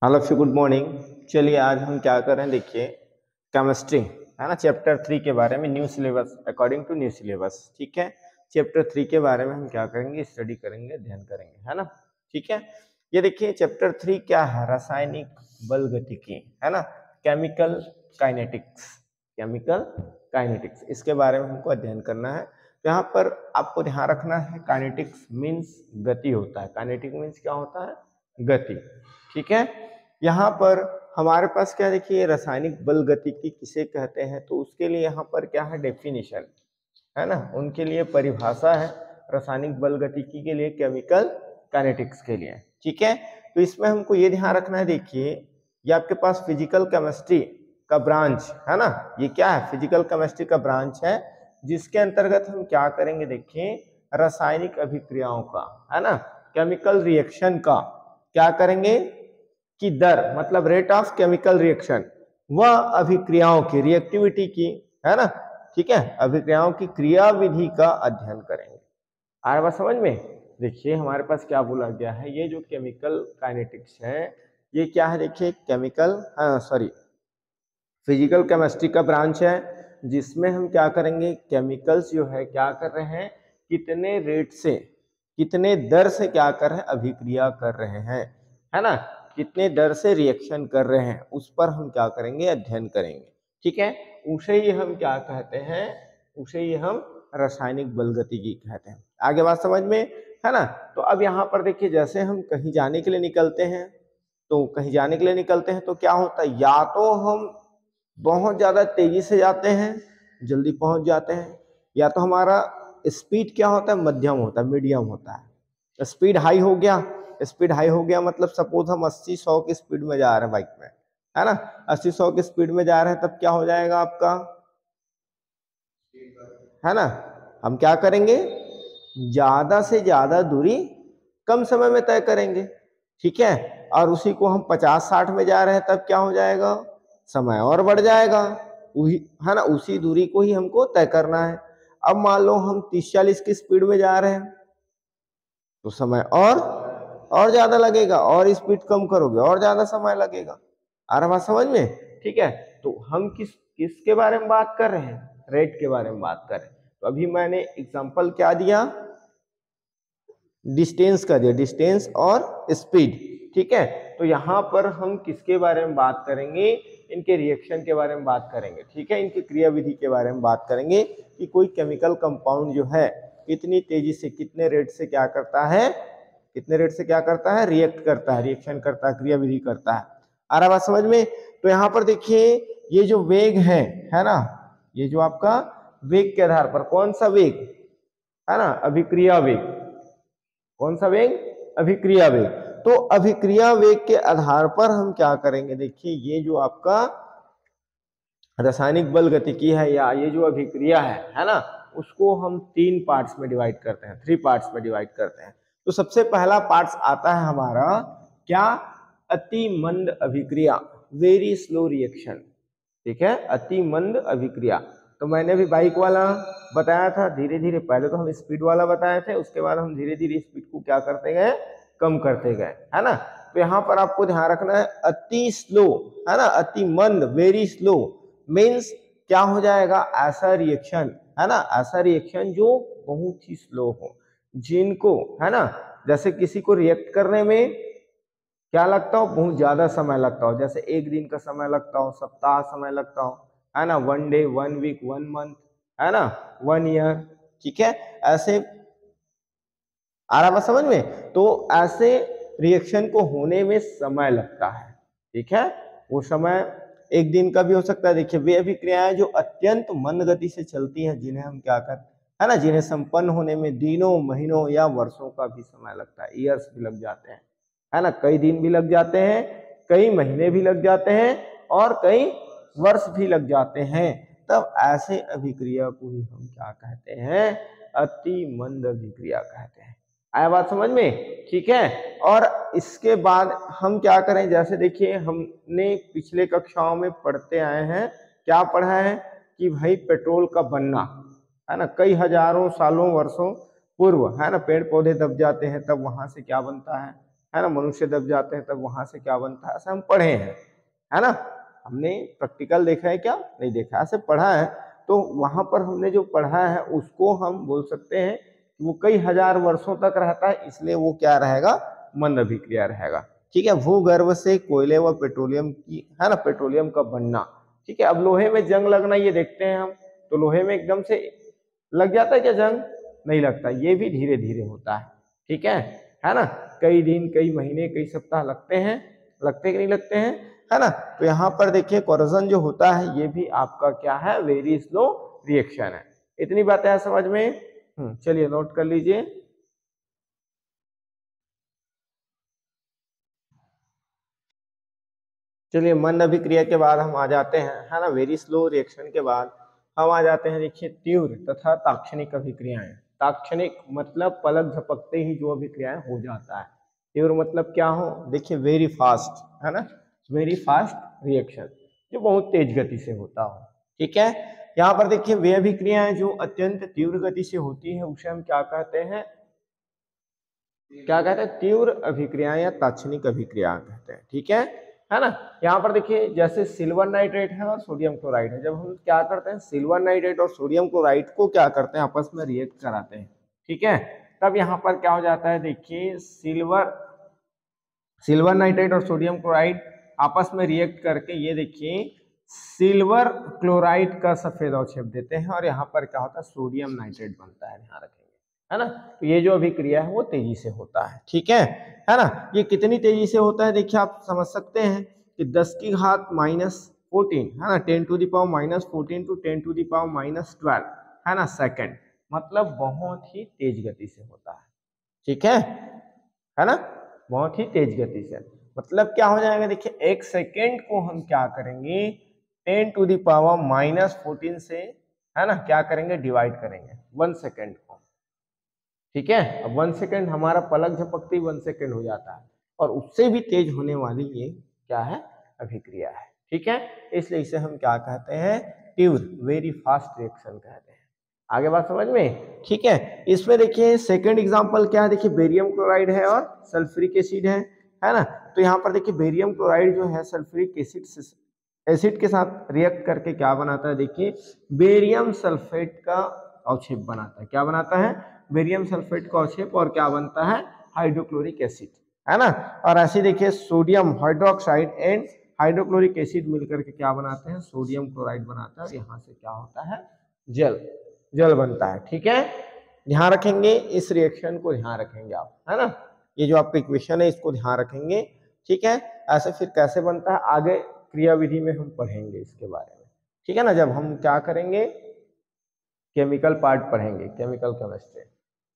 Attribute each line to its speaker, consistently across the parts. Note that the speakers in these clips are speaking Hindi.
Speaker 1: हेलो फिर गुड मॉर्निंग। चलिए आज हम क्या कर रहे हैं, देखिए केमिस्ट्री है ना, चैप्टर 3 के बारे में, new syllabus according to new syllabus. ठीक है, चैप्टर 3 के बारे में हम क्या करेंगे, स्टडी करेंगे, अध्ययन करेंगे, है ना। ठीक है, ये देखिए चैप्टर 3 क्या है, रासायनिक बल गतिकी, है ना, केमिकल काइनेटिक्स। केमिकल काइनेटिक्स, इसके बारे में हमको अध्ययन करना है। तो यहाँ पर आपको ध्यान रखना है, काइनेटिक्स मीन्स गति होता है। काइनेटिक मीन्स क्या होता है, गति। ठीक है, यहाँ पर हमारे पास क्या, देखिए रासायनिक बल गतिकी किसे कहते हैं, तो उसके लिए यहाँ पर क्या है, डेफिनेशन है ना, उनके लिए परिभाषा है रासायनिक बल गतिकी के लिए, केमिकल काइनेटिक्स के लिए। ठीक है, तो इसमें हमको ये ध्यान रखना है, देखिए ये आपके पास फिजिकल केमिस्ट्री का ब्रांच है ना, ये क्या है, फिजिकल केमिस्ट्री का ब्रांच है, जिसके अंतर्गत हम क्या करेंगे, देखिए रासायनिक अभिक्रियाओं का, है ना, केमिकल रिएक्शन का क्या करेंगे कि दर, मतलब रेट ऑफ केमिकल रिएक्शन, वह अभिक्रियाओं की रिएक्टिविटी की, है ना। ठीक है, अभिक्रियाओं की क्रियाविधि का अध्ययन करेंगे। आया बात समझ में। देखिए हमारे पास क्या बोला गया है, ये जो केमिकल काइनेटिक्स है ये क्या है, देखिए केमिकल फिजिकल केमिस्ट्री का ब्रांच है, जिसमें हम क्या करेंगे, केमिकल्स जो है क्या कर रहे हैं, कितने रेट से, कितने दर से क्या कर रहे हैं, अभिक्रिया कर रहे हैं, है ना, कितने दर से रिएक्शन कर रहे हैं, उस पर हम क्या करेंगे, अध्ययन करेंगे। ठीक है, उसे ही हम क्या कहते हैं, उसे ही हम रासायनिक बल गतिकी कहते हैं। आगे बात समझ में, है ना। तो अब यहाँ पर देखिए, जैसे हम कहीं जाने के लिए निकलते हैं, तो कहीं जाने के लिए निकलते हैं तो क्या होता है, या तो हम बहुत ज्यादा तेजी से जाते हैं, जल्दी पहुंच जाते हैं, या तो हमारा स्पीड क्या होता है, मध्यम होता है, मीडियम होता है। स्पीड हाई हो गया, स्पीड हाई हो गया मतलब सपोज हम 80-100 की स्पीड में जा रहे हैं बाइक में, है ना, 80-100 की स्पीड में जा रहे हैं, तब क्या हो जाएगा आपका, है ना, हम क्या करेंगे, ज्यादा से ज्यादा दूरी कम समय में तय करेंगे। ठीक है, और उसी को हम 50-60 में जा रहे हैं, तब क्या हो जाएगा, समय और बढ़ जाएगा, वही है ना, उसी दूरी को ही हमको तय करना है। अब मान लो हम 30-40 की स्पीड में जा रहे हैं, तो समय और ज्यादा लगेगा, और स्पीड कम करोगे और ज्यादा समय लगेगा। आ रहा बात समझ में। ठीक है, तो हम किसके बारे में बात कर रहे हैं, रेट के बारे में बात कर रहे हैं। तो अभी मैंने एग्जांपल क्या दिया, डिस्टेंस का दिया, डिस्टेंस और स्पीड। ठीक है, तो यहाँ पर हम किसके बारे में बात करेंगे, इनके रिएक्शन के बारे में बात करेंगे। ठीक है, इनकी क्रियाविधि के बारे में बात करेंगे कि कोई केमिकल कंपाउंड जो है कितनी तेजी से, कितने रेट से क्या करता है, कितने रेट से क्या करता है, रिएक्ट करता है, रिएक्शन करता है, क्रियाविधि करता है। आ रहा बात समझ में। तो यहाँ पर देखिए ये जो वेग है ना, ये जो आपका वेग के आधार पर, कौन सा वेग है ना, अभिक्रिया वेग, कौन सा वेग, अभिक्रिया वेग। तो अभिक्रिया वेग के आधार पर हम क्या करेंगे, देखिए ये जो आपका रासायनिक बल गतिकी है, या ये जो अभिक्रिया है ना, उसको हम 3 पार्ट्स में डिवाइड करते हैं, 3 पार्ट्स में डिवाइड करते हैं। तो सबसे पहला पार्ट्स आता है हमारा क्या, अति मंद अभिक्रिया, वेरी स्लो रिएक्शन। ठीक है, अति मंद अभिक्रिया। तो मैंने भी बाइक वाला बताया था, धीरे धीरे, पहले तो हम स्पीड वाला बताए थे, उसके बाद हम धीरे धीरे स्पीड को क्या करते गए, कम करते गए, है ना। तो यहाँ पर आपको ध्यान रखना है, अति स्लो, है ना, अति मंद, वेरी स्लो मीन्स क्या हो जाएगा, ऐसा रिएक्शन, है ना, ऐसा रिएक्शन जो बहुत ही स्लो हो, जिनको, है ना, जैसे किसी को रिएक्ट करने में क्या लगता हो, बहुत ज्यादा समय लगता हो, जैसे 1 दिन का समय लगता हो, सप्ताह समय लगता हो, है ना, 1 डे, 1 वीक, 1 मंथ, है ना, 1 ईयर। ठीक है, ऐसे आ रहा बात समझ में। तो ऐसे रिएक्शन को होने में समय लगता है। ठीक है, वो समय 1 दिन का भी हो सकता है। देखिए वे अभिक्रियाएं जो अत्यंत मंद गति से चलती हैं, जिन्हें हम क्या कर, है ना, जिन्हें संपन्न होने में दिनों, महीनों या वर्षों का भी समय लगता है, ईयर्स भी लग जाते हैं, है ना, कई दिन भी लग जाते हैं, कई महीने भी लग जाते हैं, और कई वर्ष भी लग जाते हैं। तब ऐसे अभिक्रिया को ही हम क्या कहते हैं, अति मंद अभिक्रिया कहते हैं। आया बात समझ में। ठीक है, और इसके बाद हम क्या करें, जैसे देखिए हमने पिछले कक्षाओं में पढ़ते आए हैं, क्या पढ़ा है कि भाई पेट्रोल का बनना, है ना, कई हजारों सालों वर्षों पूर्व, है ना, पेड़ पौधे दब जाते हैं, तब वहां से क्या बनता है ना, मनुष्य दब जाते हैं तब वहां से क्या बनता है, ऐसा हम पढ़े हैं, है ना। हमने प्रैक्टिकल देखा है क्या, नहीं देखा, ऐसे पढ़ा है। तो वहां पर हमने जो पढ़ा है उसको हम बोल सकते हैं कि वो कई हजार वर्षों तक रहता है, इसलिए वो क्या रहेगा, मंद अभिक्रिया रहेगा। ठीक है, भूगर्भ से कोयले व पेट्रोलियम की, है ना, पेट्रोलियम का बनना। ठीक है, अब लोहे में जंग लगना ये देखते हैं हम, तो लोहे में एकदम से लग जाता है क्या जंग, नहीं लगता, ये भी धीरे धीरे होता है। ठीक है ना, कई दिन, कई महीने, कई सप्ताह लगते हैं, लगते कि नहीं लगते हैं, है ना। तो यहाँ पर देखिए कोरोजन जो होता है ये भी आपका क्या है, वेरी स्लो रिएक्शन है। इतनी बातें है समझ में। चलिए नोट कर लीजिए। चलिए मंद अभिक्रिया के बाद हम आ जाते हैं, है ना, वेरी स्लो रिएक्शन के बाद हम आ जाते हैं, देखिए, तीव्र तथा ताक्षणिक अभिक्रियाएं। ताक्षणिक मतलब पलक झपकते ही जो अभिक्रियाएं हो जाता है। तीव्र मतलब क्या हो, देखिए वेरी फास्ट, है ना, वेरी फास्ट रिएक्शन, जो बहुत तेज गति से होता हो। ठीक है, यहाँ पर देखिए वे अभिक्रियाएं जो अत्यंत तीव्र गति से होती है उसे हम क्या कहते हैं, क्या कहते हैं, तीव्र अभिक्रिया या ताक्षणिक अभिक्रिया कहते हैं। ठीक है ना। यहाँ पर देखिए जैसे सिल्वर नाइट्रेट है और सोडियम क्लोराइड है, जब हम क्या करते हैं, सिल्वर नाइट्रेट और सोडियम क्लोराइड को क्या करते हैं, आपस में रिएक्ट कराते हैं। ठीक है, तब यहाँ पर क्या हो जाता है, देखिए सिल्वर नाइट्रेट और सोडियम क्लोराइड आपस में रिएक्ट करके ये देखिए सिल्वर क्लोराइड का सफेद अवक्षेप देते हैं, और यहाँ पर क्या होता है, सोडियम नाइट्रेट बनता है, ध्यान रखेंगे, है ना। तो ये जो अभिक्रिया है वो तेजी से होता है। ठीक है ना। ये कितनी तेजी से होता है, देखिए आप समझ सकते हैं कि 10 की घात -14, है ना, 10 to the power -14 to 10 to the power -12, है ना, सेकंड, मतलब बहुत ही तेज गति से होता है। ठीक है ना, बहुत ही तेज गति से, मतलब क्या हो जाएगा, देखिए एक सेकेंड को हम क्या करेंगे, 10 टू द पावर -14 से, है ना, क्या करेंगे, डिवाइड करेंगे 1 सेकेंड को। ठीक है, अब 1 सेकेंड हमारा पलक झपकते ही 1 सेकेंड हो जाता है, और उससे भी तेज होने वाली ये क्या है, अभिक्रिया है। ठीक है, इसलिए इसे हम क्या कहते हैं, तीव्र, वेरी फास्ट रिएक्शन कहते हैं। आगे बात समझ में। ठीक है, इसमें देखिए सेकंड एग्जांपल क्या है, देखिए बेरियम क्लोराइड है और सल्फ्यूरिक एसिड है ना। तो यहाँ पर देखिए बेरियम क्लोराइड जो है सल्फ्यूरिक एसिड के साथ रिएक्ट करके क्या बनाता है, देखिए बेरियम सल्फेट का अवक्षेप बनाता है। क्या बनाता है, बेरियम सल्फेट का अवक्षेप, और क्या बनता है, हाइड्रोक्लोरिक एसिड, है ना। और ऐसे देखिए sodium hydroxide and hydrochloric acid मिलकर के क्या बनाते हैं, सोडियम क्लोराइड बनाता है, और यहाँ से क्या होता है, जल बनता है। ठीक है, ध्यान रखेंगे, इस रिएक्शन को ध्यान रखेंगे आप, है ना, ये जो आपका इक्वेशन है इसको ध्यान रखेंगे। ठीक है, ऐसे फिर कैसे बनता है आगे क्रियाविधि में हम पढ़ेंगे इसके बारे में। ठीक है ना, जब हम क्या करेंगे, केमिकल पार्ट पढ़ेंगे, केमिकल केमिस्ट्री,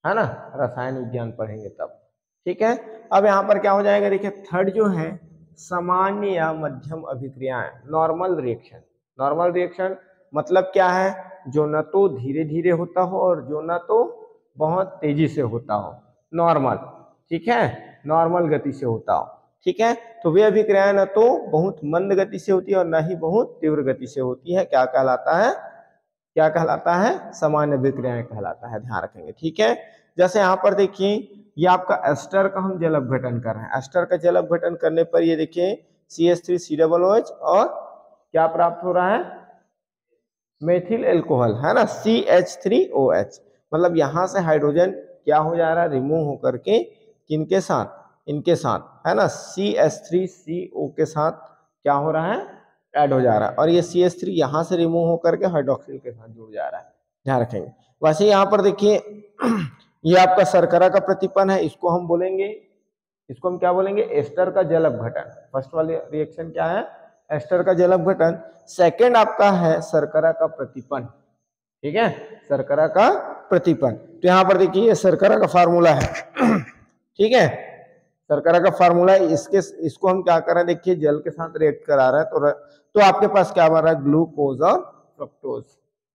Speaker 1: है ना, रसायन विज्ञान पढ़ेंगे तब। ठीक है, अब यहाँ पर क्या हो जाएगा, देखिए थर्ड जो है सामान्य या मध्यम अभिक्रियाएं, नॉर्मल रिएक्शन। नॉर्मल रिएक्शन मतलब क्या है, जो न तो धीरे धीरे होता हो और जो न तो बहुत तेजी से होता हो, नॉर्मल। ठीक है, नॉर्मल गति से होता हो। ठीक है, तो वे अभिक्रियाएं न तो बहुत मंद गति से होती है और न ही बहुत तीव्र गति से होती है, क्या कहलाता है, क्या कहलाता है, सामान्य अभिक्रियाएं कहलाता है, ध्यान रखेंगे। ठीक है, जैसे यहाँ पर देखिए ये आपका एस्टर का हम जल अपघटन कर रहे हैं, एस्टर का जल अपघटन करने पर ये देखिए CH3COOH और क्या प्राप्त हो रहा है, मेथिल एल्कोहल, है ना, CH3OH। मतलब यहाँ से हाइड्रोजन क्या हो जा रहा है, रिमूव होकर के किनके साथ, इनके साथ, है ना, CH3CO के साथ क्या हो रहा है, ऐड हो जा रहा है, और ये CH3 यहाँ से रिमूव होकर के हाइड्रोक्सिल के साथ जुड़ जा रहा है, ध्यान रखेंगे। वैसे यहाँ पर देखिए ये आपका शर्करा का प्रतिपन है, इसको हम बोलेंगे, इसको हम क्या बोलेंगे, एस्टर का जल अपघटन। फर्स्ट वाले रिएक्शन क्या है, एस्टर का जल अपघटन। सेकेंड आपका है शर्करा का प्रतिपन। ठीक है, शर्करा का प्रतिपन। तो यहाँ पर देखिए ये शर्करा का फार्मूला है। ठीक है, शर्करा का फार्मूला है, इसको हम क्या कर रहे हैं, देखिए जल के साथ रिएक्ट करा रहे हैं, तो आपके पास क्या बन रहा है, ग्लूकोज और फ्रक्टोज।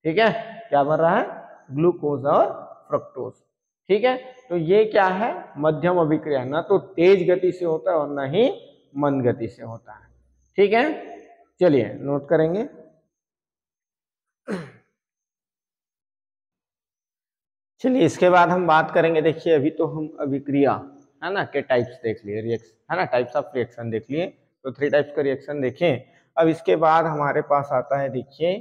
Speaker 1: ठीक है, क्या बन रहा है, ग्लूकोज और फ्रक्टोज। ठीक है, तो ये क्या है, मध्यम अभिक्रिया, ना तो तेज गति से होता है और ना ही मंद गति से होता है। ठीक है, चलिए नोट करेंगे। चलिए इसके बाद हम बात करेंगे, देखिए अभी तो हम अभिक्रिया, है ना, के टाइप्स देख लिए, है ना, टाइप्स ऑफ रिएक्शन देख लिए, तो 3 टाइप्स का रिएक्शन देखें। अब इसके बाद हमारे पास आता है, देखिए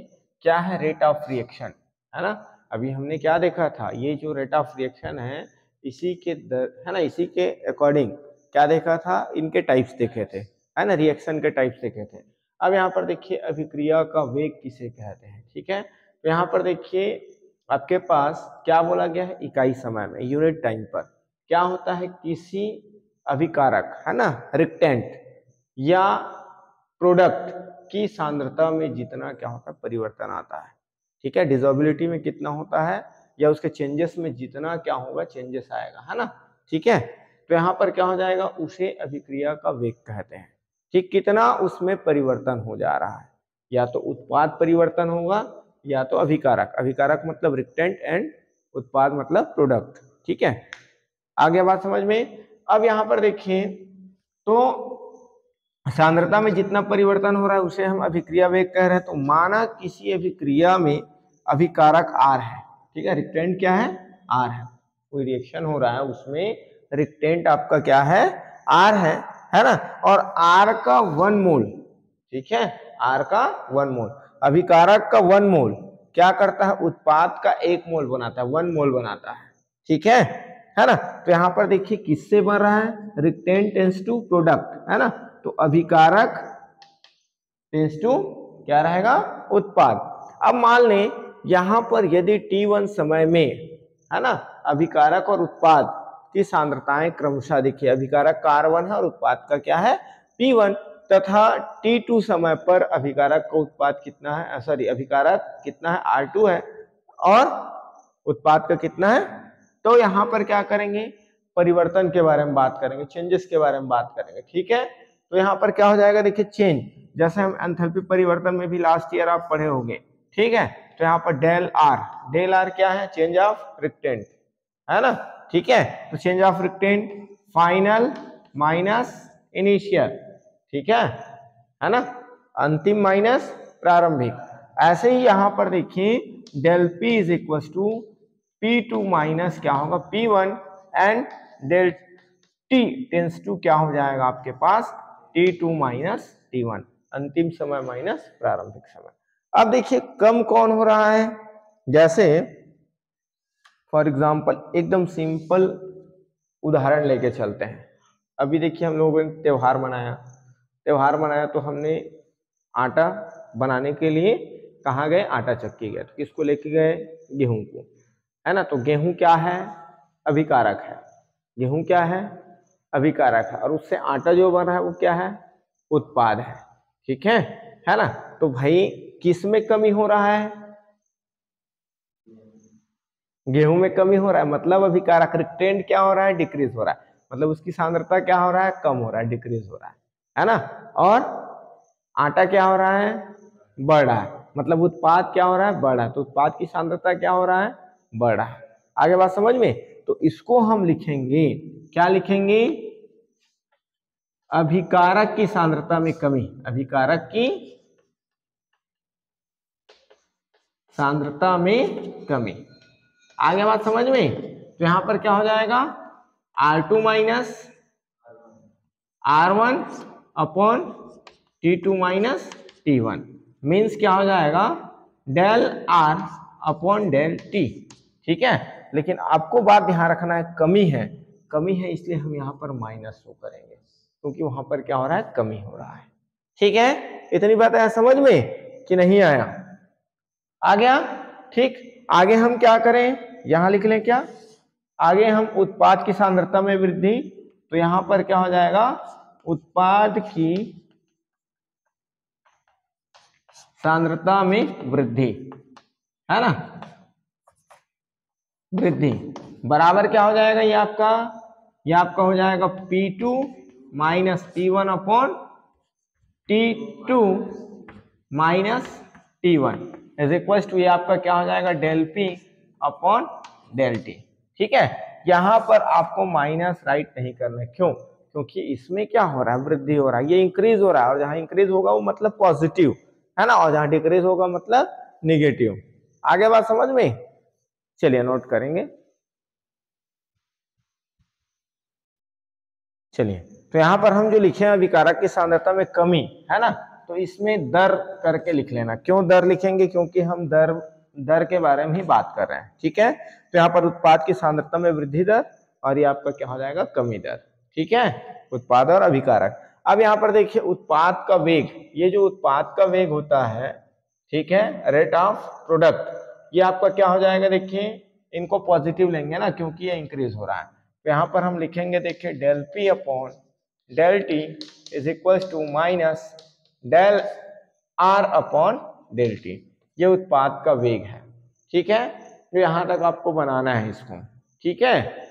Speaker 1: क्या है, रेट ऑफ रिएक्शन, है ना। अभी हमने क्या देखा था, ये जो रेट ऑफ रिएक्शन है इसी के है ना, इसी के अकॉर्डिंग क्या देखा था, इनके टाइप्स देखे थे, है ना, रिएक्शन के टाइप्स देखे थे। अब यहाँ पर देखिए अभिक्रिया का वेग किसे कहते हैं, ठीक है। तो यहाँ पर देखिए आपके पास क्या बोला गया है, इकाई समय में, यूनिट टाइम पर क्या होता है, किसी अभिकारक, है ना, रिएक्टेंट या प्रोडक्ट की सांद्रता में जितना क्या होता है, परिवर्तन आता है, ठीक है। डिसॉल्बिलिटी में कितना होता है या उसके चेंजेस में जितना क्या होगा, चेंजेस आएगा, है ना, ठीक है। तो यहाँ पर क्या हो जाएगा, उसे अभिक्रिया का वेग कहते हैं, ठीक। कितना उसमें परिवर्तन हो जा रहा है, या तो उत्पाद परिवर्तन होगा या तो अभिकारक, अभिकारक मतलब रिएक्टेंट एंड उत्पाद मतलब प्रोडक्ट, ठीक है। आगे बात समझ में। अब यहाँ पर देखिए तो सांद्रता में जितना परिवर्तन हो रहा है उसे हम अभिक्रिया वेग कह रहे हैं। तो माना किसी अभिक्रिया में अभिकारक R है, ठीक है, रिएक्टेंट क्या है, R है, कोई रिएक्शन हो रहा है उसमें रिएक्टेंट आपका क्या है, R है ना, और R का 1 मोल, ठीक है, R का 1 मोल, अभिकारक का 1 मोल क्या करता है, उत्पाद का 1 मोल बनाता है, 1 मोल बनाता है, ठीक है ना। तो यहाँ पर देखिए किससे बन रहा है, रिएक्टेंट टेंस टू प्रोडक्ट, है ना, तो अभिकारक टेंस टू क्या रहेगा, उत्पाद। अब मान लें यहां पर यदि T1 समय में, है ना, अभिकारक और उत्पाद की सांद्रताएं क्रमशः, देखिए अभिकारक का R1 है और उत्पाद का क्या है, P1, तथा T2 समय पर अभिकारक का उत्पाद कितना है, सॉरी अभिकारक कितना है, R2 है और उत्पाद का कितना है। तो यहां पर क्या करेंगे, परिवर्तन के बारे में बात करेंगे, चेंजेस के बारे में बात करेंगे, ठीक है। तो यहाँ पर क्या हो जाएगा, देखिए चेंज, जैसे हम एंथैल्पी परिवर्तन में भी लास्ट ईयर आप पढ़े होंगे, ठीक है। तो यहाँ पर डेल आर क्या है, चेंज ऑफ रिएक्टेंट, है ना, ठीक है। तो change of reactant final minus initial, ठीक है ना, अंतिम माइनस प्रारंभिक। ऐसे ही यहाँ पर देखिए डेल पी is equal to P2 minus क्या होगा, P1 एंड डेल टी टेंस टू क्या हो जाएगा आपके पास, T2 माइनस T1, अंतिम समय माइनस प्रारंभिक समय। अब देखिए कम कौन हो रहा है, जैसे फॉर एग्जांपल एकदम सिंपल उदाहरण लेके चलते हैं। अभी देखिए हम लोगों ने त्योहार मनाया तो हमने आटा बनाने के लिए कहाँ गए, आटा चक्की गए, तो किसको लेके गए, गेहूं को, है ना। तो गेहूं क्या है, अभिकारक है, गेहूं क्या है, अभिकारक है, और उससे आटा जो बन रहा है वो क्या है, उत्पाद है, ठीक है ना। तो भाई किस में कमी हो रहा है, गेहूं में कमी हो रहा है, मतलब अभिकारक रिएक्टेंट क्या हो रहा है, डिक्रीज हो रहा है, मतलब उसकी सांद्रता क्या हो रहा है, कम हो रहा है, डिक्रीज हो रहा है ना। और आटा क्या हो रहा है, बढ़ रहा है, मतलब उत्पाद क्या हो रहा है, बढ़ रहा है, तो उत्पाद की सांद्रता क्या हो रहा है, बढ़ रहा है। आगे बात समझ में। तो इसको हम लिखेंगे, क्या लिखेंगे, अभिकारक की सांद्रता में कमी, अभिकारक की सांद्रता में कमी। आगे बात समझ में। तो यहां पर क्या हो जाएगा, R2 minus R1 upon T2 minus T1 means क्या हो जाएगा, del R upon del T, ठीक है। लेकिन आपको बात ध्यान रखना है, कमी है इसलिए हम यहाँ पर माइनस शो करेंगे, क्योंकि वहां पर क्या हो रहा है, कमी हो रहा है, ठीक है। इतनी बात है समझ में कि नहीं आया, आ गया, ठीक। आगे हम क्या करें, यहां लिख लें क्या, आगे हम उत्पाद की सांद्रता में वृद्धि, तो यहां पर क्या हो जाएगा, उत्पाद की सांद्रता में वृद्धि, है ना, वृद्धि बराबर क्या हो जाएगा, ये आपका हो जाएगा P2 minus P1 upon T2 minus T1 is equal to, ये आपका क्या हो जाएगा, del P upon del T, ठीक है। यहां पर आपको माइनस राइट नहीं करना है, क्यों, क्योंकि इसमें क्या हो रहा है, वृद्धि हो रहा है, ये इंक्रीज हो रहा है, और जहां इंक्रीज होगा वो मतलब पॉजिटिव, है ना, और जहां डिक्रीज होगा मतलब निगेटिव। आगे बात समझ में, चलिए नोट करेंगे। चलिए, तो यहाँ पर हम जो लिखे हैं अभिकारक की सांद्रता में कमी, है ना, तो इसमें दर करके लिख लेना। क्यों दर लिखेंगे? क्योंकि हम दर के बारे में ही बात कर रहे हैं, ठीक है। तो यहाँ पर उत्पाद की सांद्रता में वृद्धि दर और ये आपका क्या हो जाएगा? कमी दर, ठीक है, उत्पाद और अभिकारक। अब यहाँ पर देखिए उत्पाद का वेग, ये जो उत्पाद का वेग होता है, ठीक है, रेट ऑफ प्रोडक्ट, ये आपका क्या हो जाएगा? देखिए इनको पॉजिटिव लेंगे ना, क्योंकि ये इंक्रीज हो रहा है। तो यहाँ पर हम लिखेंगे देखिए डेल पी अपॉन डेल टी is equal to minus del आर अपॉन डेल टी, ये उत्पाद का वेग है, ठीक है। तो यहाँ तक आपको बनाना है इसको, ठीक है।